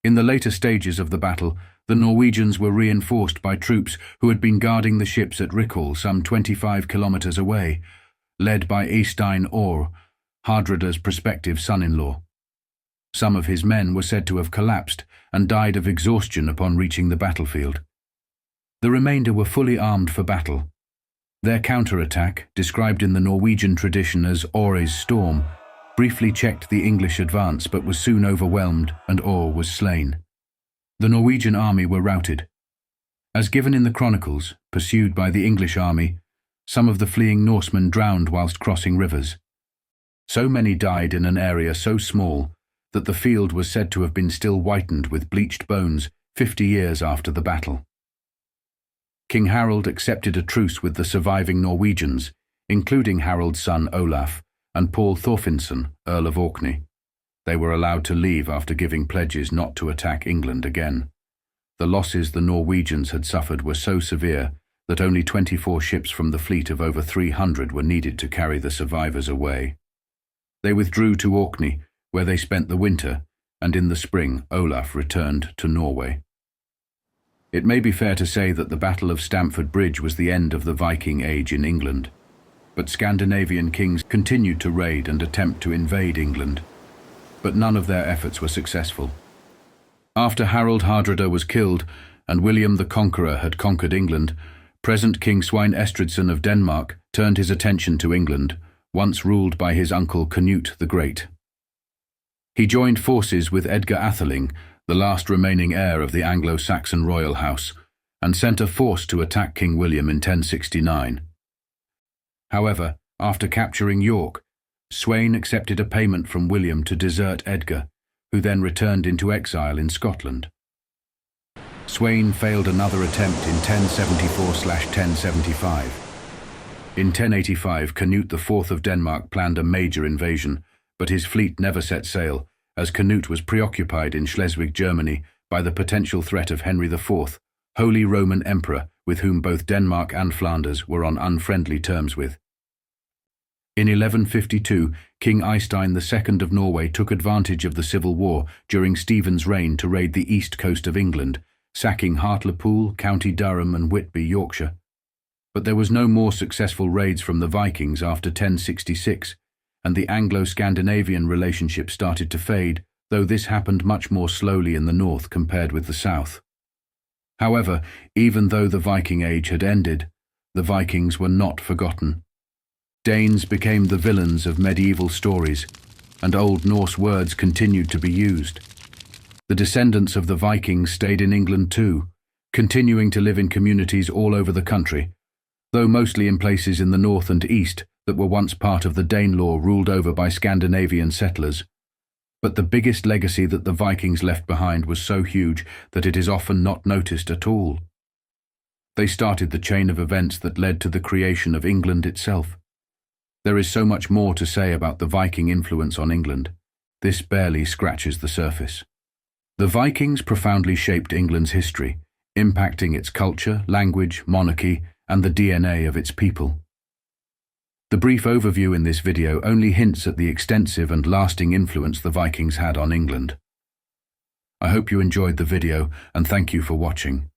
In the later stages of the battle, the Norwegians were reinforced by troops who had been guarding the ships at Rickall some 25 kilometers away, led by Eystein Orr, Hardrada's prospective son-in-law. Some of his men were said to have collapsed and died of exhaustion upon reaching the battlefield. The remainder were fully armed for battle. Their counterattack, described in the Norwegian tradition as Orre's Storm, briefly checked the English advance but was soon overwhelmed and Orr was slain. The Norwegian army were routed. As given in the chronicles, pursued by the English army, some of the fleeing Norsemen drowned whilst crossing rivers. So many died in an area so small that the field was said to have been still whitened with bleached bones 50 years after the battle. King Harold accepted a truce with the surviving Norwegians, including Harold's son Olaf and Paul Thorfinnsson, Earl of Orkney. They were allowed to leave after giving pledges not to attack England again. The losses the Norwegians had suffered were so severe that only 24 ships from the fleet of over 300 were needed to carry the survivors away. They withdrew to Orkney, where they spent the winter, and in the spring Olaf returned to Norway. It may be fair to say that the Battle of Stamford Bridge was the end of the Viking Age in England, but Scandinavian kings continued to raid and attempt to invade England, but none of their efforts were successful. After Harold Hardrada was killed and William the Conqueror had conquered England, present King Sweyn Estridsson of Denmark turned his attention to England, once ruled by his uncle Cnut the Great. He joined forces with Edgar Atheling, the last remaining heir of the Anglo-Saxon royal house, and sent a force to attack King William in 1069. However, after capturing York, Sweyn accepted a payment from William to desert Edgar, who then returned into exile in Scotland. Sweyn failed another attempt in 1074/1075. In 1085, Cnut IV of Denmark planned a major invasion, but his fleet never set sail, as Cnut was preoccupied in Schleswig, Germany, by the potential threat of Henry IV, Holy Roman Emperor, with whom both Denmark and Flanders were on unfriendly terms with. In 1152, King Eystein II of Norway took advantage of the civil war during Stephen's reign to raid the east coast of England, sacking Hartlepool, County Durham and Whitby, Yorkshire. But there was no more successful raids from the Vikings after 1066, and the Anglo-Scandinavian relationship started to fade, though this happened much more slowly in the north compared with the south. However, even though the Viking Age had ended, the Vikings were not forgotten. Danes became the villains of medieval stories, and Old Norse words continued to be used. The descendants of the Vikings stayed in England too, continuing to live in communities all over the country, though mostly in places in the north and east that were once part of the Danelaw ruled over by Scandinavian settlers. But the biggest legacy that the Vikings left behind was so huge that it is often not noticed at all. They started the chain of events that led to the creation of England itself. There is so much more to say about the Viking influence on England. This barely scratches the surface. The Vikings profoundly shaped England's history, impacting its culture, language, monarchy, and the DNA of its people. The brief overview in this video only hints at the extensive and lasting influence the Vikings had on England. I hope you enjoyed the video, and thank you for watching.